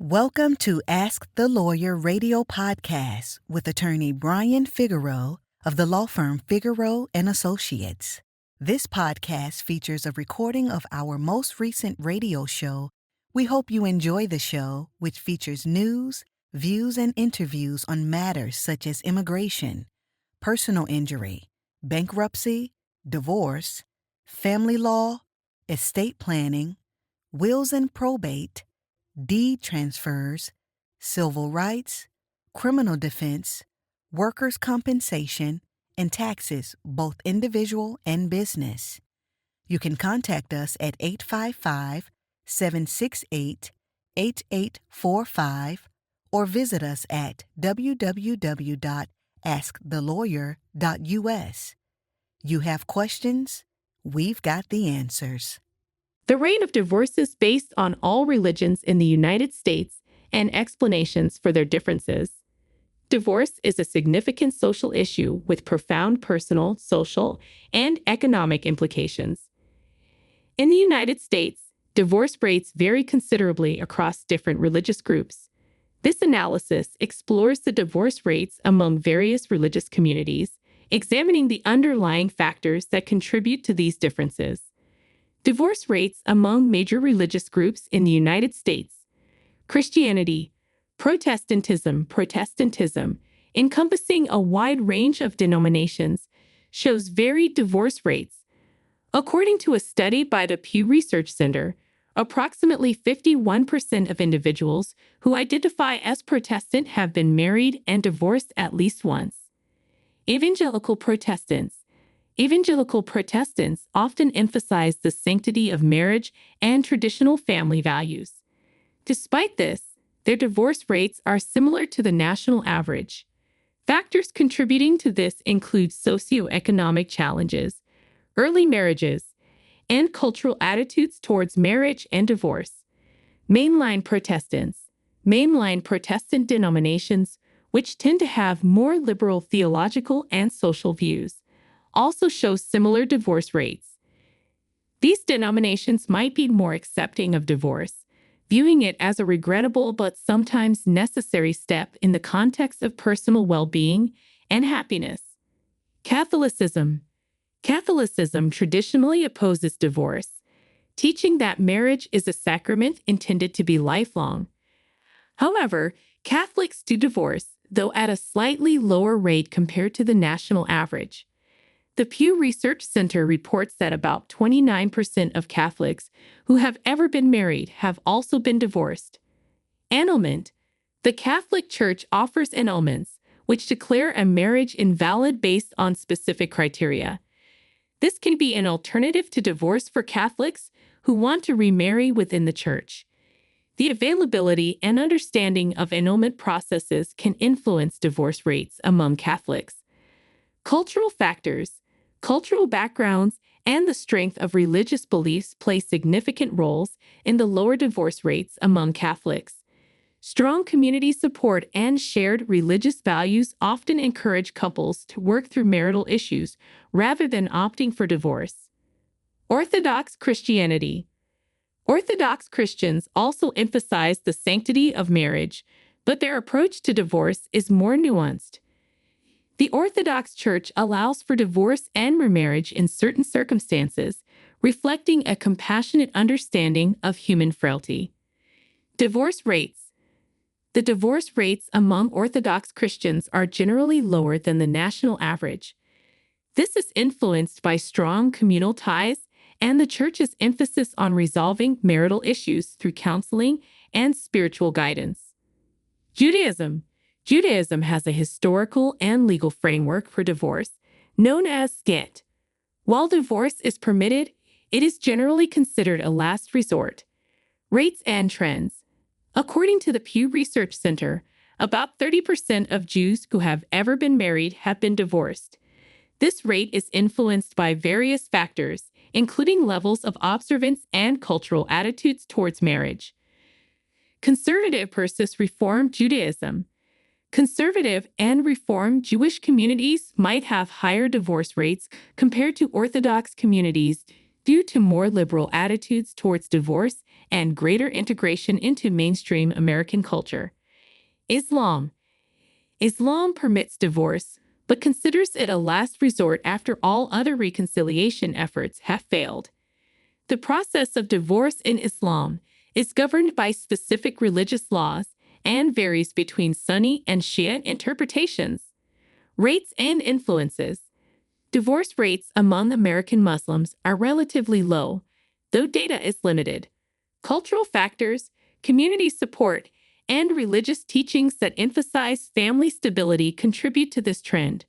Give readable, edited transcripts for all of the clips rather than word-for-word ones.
Welcome to Ask the Lawyer radio podcast with attorney Brian Figueroa of the law firm Figueroa and Associates. This podcast features a recording of our most recent radio show. We hope you enjoy the show, which features news, views, and interviews on matters such as immigration, personal injury, bankruptcy, divorce, family law, estate planning, wills and probate, deed transfers, civil rights, criminal defense, workers' compensation, and taxes, both individual and business. You can contact us at 855-768-8845 or visit us at www.askthelawyer.us. You have questions? We've got the answers. The rate of divorces based on all religions in the United States and explanations for their differences. Divorce is a significant social issue with profound personal, social, and economic implications. In the United States, divorce rates vary considerably across different religious groups. This analysis explores the divorce rates among various religious communities, examining the underlying factors that contribute to these differences. Divorce rates among major religious groups in the United States. Christianity, Protestantism, encompassing a wide range of denominations, shows varied divorce rates. According to a study by the Pew Research Center, approximately 51% of individuals who identify as Protestant have been married and divorced at least once. Evangelical Protestants often emphasize the sanctity of marriage and traditional family values. Despite this, their divorce rates are similar to the national average. Factors contributing to this include socioeconomic challenges, early marriages, and cultural attitudes towards marriage and divorce. Mainline Protestant denominations, which tend to have more liberal theological and social views, also show similar divorce rates. These denominations might be more accepting of divorce, viewing it as a regrettable but sometimes necessary step in the context of personal well-being and happiness. Catholicism traditionally opposes divorce, teaching that marriage is a sacrament intended to be lifelong. However, Catholics do divorce, though at a slightly lower rate compared to the national average. The Pew Research Center reports that about 29% of Catholics who have ever been married have also been divorced. Annulment. The Catholic Church offers annulments, which declare a marriage invalid based on specific criteria. This can be an alternative to divorce for Catholics who want to remarry within the Church. The availability and understanding of annulment processes can influence divorce rates among Catholics. Cultural factors. Cultural backgrounds and the strength of religious beliefs play significant roles in the lower divorce rates among Catholics. Strong community support and shared religious values often encourage couples to work through marital issues rather than opting for divorce. Orthodox Christianity. Orthodox Christians also emphasize the sanctity of marriage, but their approach to divorce is more nuanced. The Orthodox Church allows for divorce and remarriage in certain circumstances, reflecting a compassionate understanding of human frailty. Divorce rates. The divorce rates among Orthodox Christians are generally lower than the national average. This is influenced by strong communal ties and the Church's emphasis on resolving marital issues through counseling and spiritual guidance. Judaism has a historical and legal framework for divorce, known as get. While divorce is permitted, it is generally considered a last resort. Rates and trends. According to the Pew Research Center, about 30% of Jews who have ever been married have been divorced. This rate is influenced by various factors, including levels of observance and cultural attitudes towards marriage. Conservative versus Reform Judaism. Conservative and Reform Jewish communities might have higher divorce rates compared to Orthodox communities due to more liberal attitudes towards divorce and greater integration into mainstream American culture. Islam. Islam permits divorce, but considers it a last resort after all other reconciliation efforts have failed. The process of divorce in Islam is governed by specific religious laws and varies between Sunni and Shia interpretations. Rates and influences. Divorce rates among American Muslims are relatively low, though data is limited. Cultural factors, community support, and religious teachings that emphasize family stability contribute to this trend.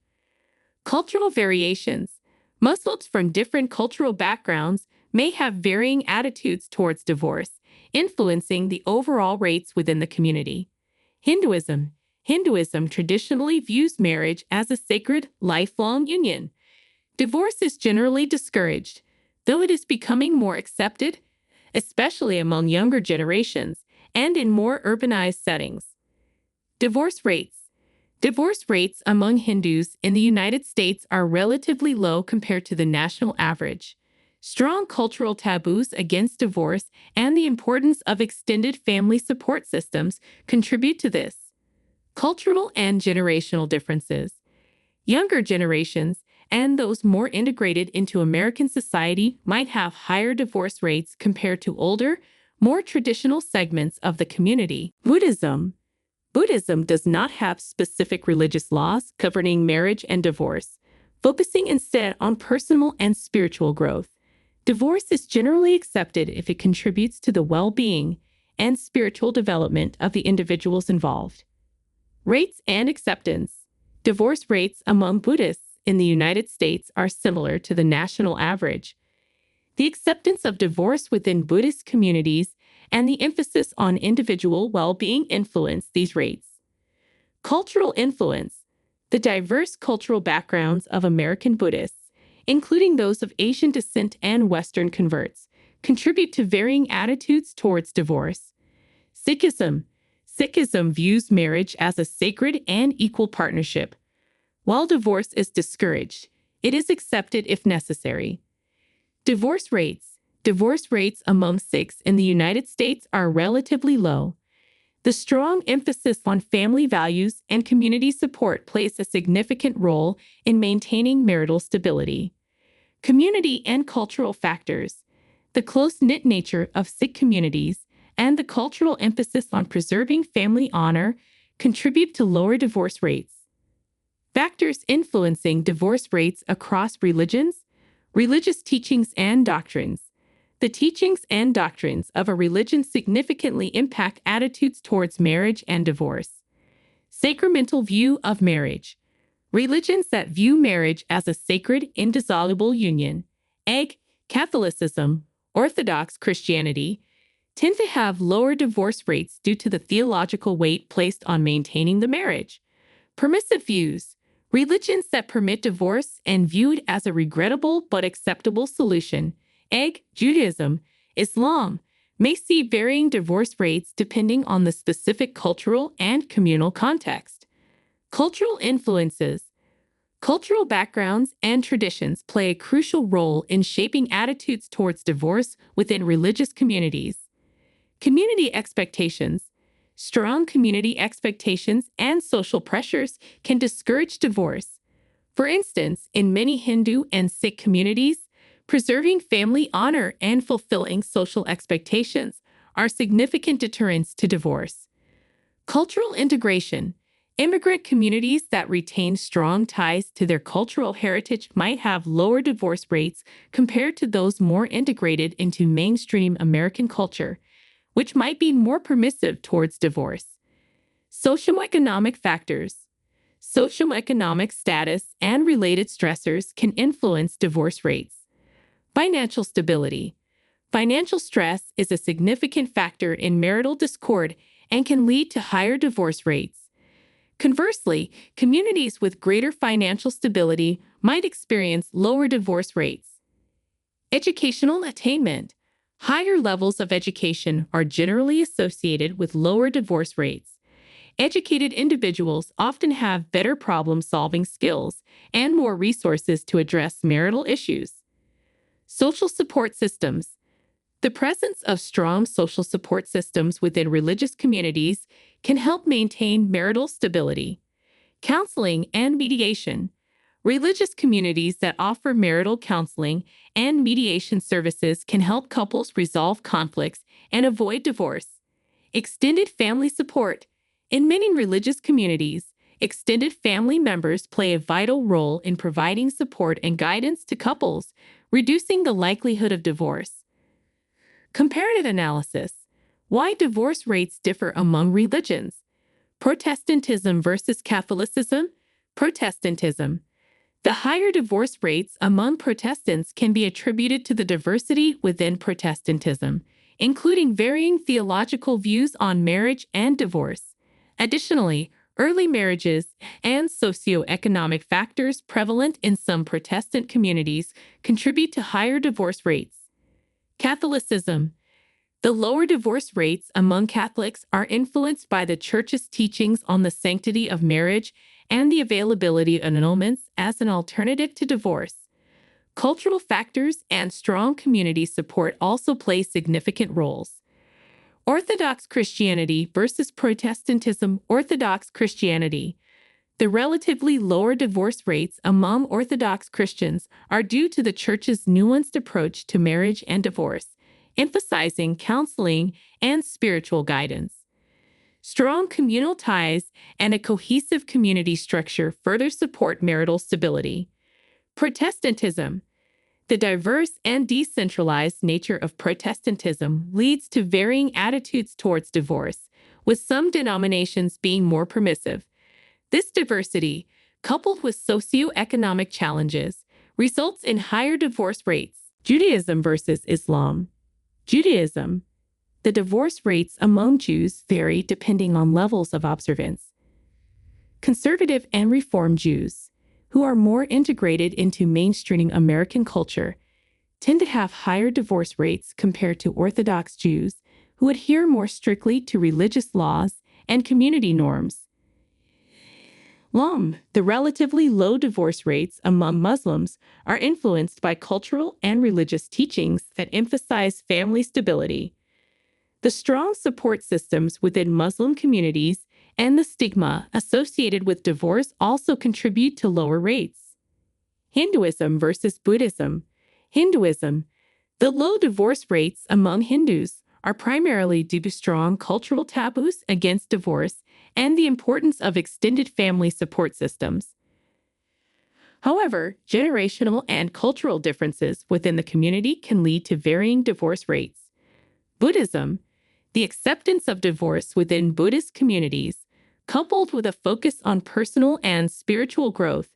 Cultural variations. Muslims from different cultural backgrounds may have varying attitudes towards divorce, influencing the overall rates within the community. Hinduism. Hinduism traditionally views marriage as a sacred, lifelong union. Divorce is generally discouraged, though it is becoming more accepted, especially among younger generations and in more urbanized settings. Divorce rates. Divorce rates among Hindus in the United States are relatively low compared to the national average. Strong cultural taboos against divorce and the importance of extended family support systems contribute to this. Cultural and generational differences. Younger generations and those more integrated into American society might have higher divorce rates compared to older, more traditional segments of the community. Buddhism. Buddhism does not have specific religious laws governing marriage and divorce, focusing instead on personal and spiritual growth. Divorce is generally accepted if it contributes to the well-being and spiritual development of the individuals involved. Rates and acceptance. Divorce rates among Buddhists in the United States are similar to the national average. The acceptance of divorce within Buddhist communities and the emphasis on individual well-being influence these rates. Cultural influence. The diverse cultural backgrounds of American Buddhists, including those of Asian descent and Western converts, contribute to varying attitudes towards divorce. Sikhism. Sikhism views marriage as a sacred and equal partnership. While divorce is discouraged, it is accepted if necessary. Divorce rates. Divorce rates among Sikhs in the United States are relatively low. The strong emphasis on family values and community support plays a significant role in maintaining marital stability. Community and cultural factors. The close-knit nature of Sikh communities and the cultural emphasis on preserving family honor contribute to lower divorce rates. Factors influencing divorce rates across religions, religious teachings and doctrines. The teachings and doctrines of a religion significantly impact attitudes towards marriage and divorce. Sacramental view of marriage. Religions that view marriage as a sacred, indissoluble union, Catholicism, Orthodox Christianity, tend to have lower divorce rates due to the theological weight placed on maintaining the marriage. Permissive views. Religions that permit divorce and view it as a regrettable but acceptable solution, Judaism, Islam, may see varying divorce rates depending on the specific cultural and communal context. Cultural influences. Cultural backgrounds and traditions play a crucial role in shaping attitudes towards divorce within religious communities. Community expectations. Strong community expectations and social pressures can discourage divorce. For instance, in many Hindu and Sikh communities, preserving family honor and fulfilling social expectations are significant deterrents to divorce. Cultural integration. Immigrant communities that retain strong ties to their cultural heritage might have lower divorce rates compared to those more integrated into mainstream American culture, which might be more permissive towards divorce. Socioeconomic factors. Socioeconomic status and related stressors can influence divorce rates. Financial stability. Financial stress is a significant factor in marital discord and can lead to higher divorce rates. Conversely, communities with greater financial stability might experience lower divorce rates. Educational attainment. Higher levels of education are generally associated with lower divorce rates. Educated individuals often have better problem-solving skills and more resources to address marital issues. Social support systems. The presence of strong social support systems within religious communities can help maintain marital stability. Counseling and mediation. Religious communities that offer marital counseling and mediation services can help couples resolve conflicts and avoid divorce. Extended family support. In many religious communities, extended family members play a vital role in providing support and guidance to couples, reducing the likelihood of divorce. Comparative analysis. Why divorce rates differ among religions. Protestantism versus Catholicism. Protestantism. The higher divorce rates among Protestants can be attributed to the diversity within Protestantism, including varying theological views on marriage and divorce. Additionally, early marriages and socioeconomic factors prevalent in some Protestant communities contribute to higher divorce rates. Catholicism. The lower divorce rates among Catholics are influenced by the Church's teachings on the sanctity of marriage and the availability of annulments as an alternative to divorce. Cultural factors and strong community support also play significant roles. Orthodox Christianity versus Protestantism. Orthodox Christianity. The relatively lower divorce rates among Orthodox Christians are due to the Church's nuanced approach to marriage and divorce, emphasizing counseling and spiritual guidance. Strong communal ties and a cohesive community structure further support marital stability. Protestantism. The diverse and decentralized nature of Protestantism leads to varying attitudes towards divorce, with some denominations being more permissive. This diversity, coupled with socioeconomic challenges, results in higher divorce rates. Judaism versus Islam. Judaism. The divorce rates among Jews vary depending on levels of observance. Conservative and Reform Jews, who are more integrated into mainstream American culture, tend to have higher divorce rates compared to Orthodox Jews, who adhere more strictly to religious laws and community norms. The relatively low divorce rates among Muslims are influenced by cultural and religious teachings that emphasize family stability. The strong support systems within Muslim communities and the stigma associated with divorce also contribute to lower rates. Hinduism versus Buddhism. Hinduism. The low divorce rates among Hindus are primarily due to strong cultural taboos against divorce and the importance of extended family support systems. However, generational and cultural differences within the community can lead to varying divorce rates. Buddhism. The acceptance of divorce within Buddhist communities, coupled with a focus on personal and spiritual growth,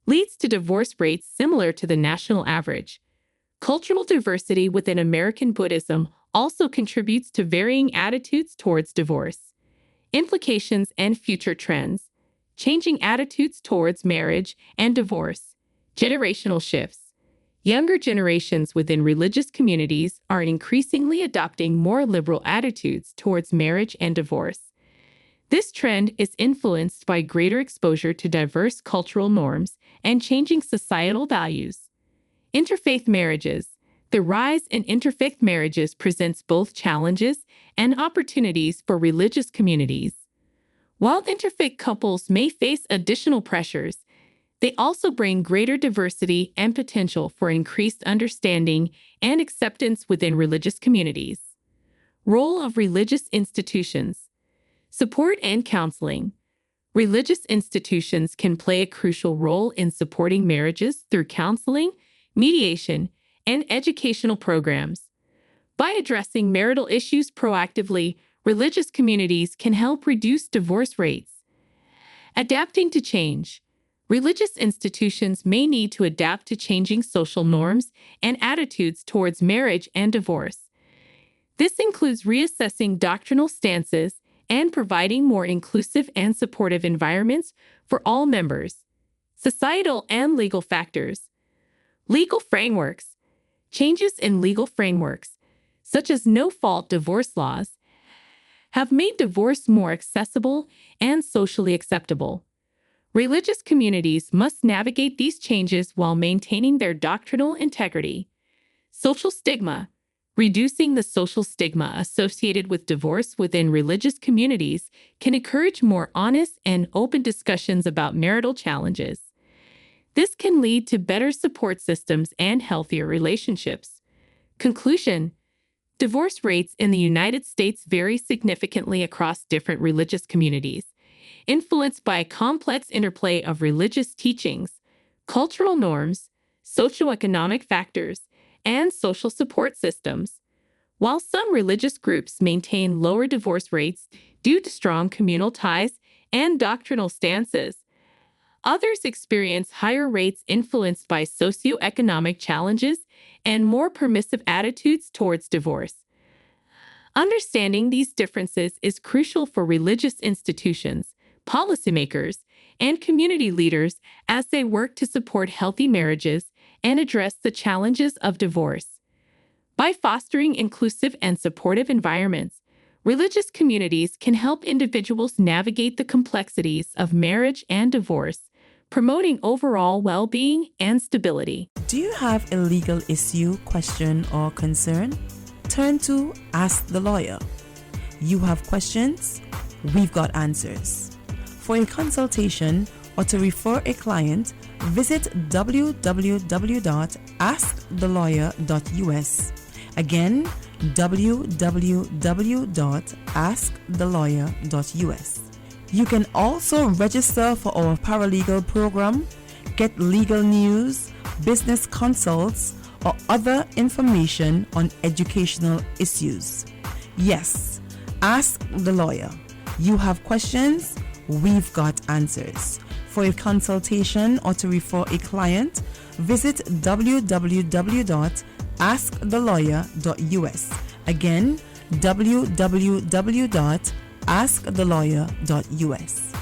leads to divorce rates similar to the national average. Cultural diversity within American Buddhism also contributes to varying attitudes towards divorce. Implications and future trends. Changing attitudes towards marriage and divorce. Generational shifts. Younger generations within religious communities are increasingly adopting more liberal attitudes towards marriage and divorce. This trend is influenced by greater exposure to diverse cultural norms and changing societal values. Interfaith marriages. The rise in interfaith marriages presents both challenges and opportunities for religious communities. While interfaith couples may face additional pressures, they also bring greater diversity and potential for increased understanding and acceptance within religious communities. Role of religious institutions. Support and counseling. Religious institutions can play a crucial role in supporting marriages through counseling, mediation, and educational programs. By addressing marital issues proactively, religious communities can help reduce divorce rates. Adapting to change. Religious institutions may need to adapt to changing social norms and attitudes towards marriage and divorce. This includes reassessing doctrinal stances and providing more inclusive and supportive environments for all members. Societal and legal factors. Legal frameworks. Changes in legal frameworks, such as no-fault divorce laws, have made divorce more accessible and socially acceptable. Religious communities must navigate these changes while maintaining their doctrinal integrity. Social stigma. Reducing the social stigma associated with divorce within religious communities can encourage more honest and open discussions about marital challenges. This can lead to better support systems and healthier relationships. Conclusion: divorce rates in the United States vary significantly across different religious communities, influenced by a complex interplay of religious teachings, cultural norms, socioeconomic factors, and social support systems. While some religious groups maintain lower divorce rates due to strong communal ties and doctrinal stances, others experience higher rates influenced by socioeconomic challenges and more permissive attitudes towards divorce. Understanding these differences is crucial for religious institutions, policymakers, and community leaders as they work to support healthy marriages and address the challenges of divorce. By fostering inclusive and supportive environments, religious communities can help individuals navigate the complexities of marriage and divorce, promoting overall well-being and stability. Do you have a legal issue, question, or concern? Turn to Ask the Lawyer. You have questions? We've got answers. For a consultation or to refer a client, visit www.askthelawyer.us. Again, www.askthelawyer.us. You can also register for our paralegal program, get legal news, business consults, or other information on educational issues. Yes, ask the lawyer. You have questions? We've got answers. For a consultation or to refer a client, visit www.askthelawyer.us. Again, www.askthelawyer.us.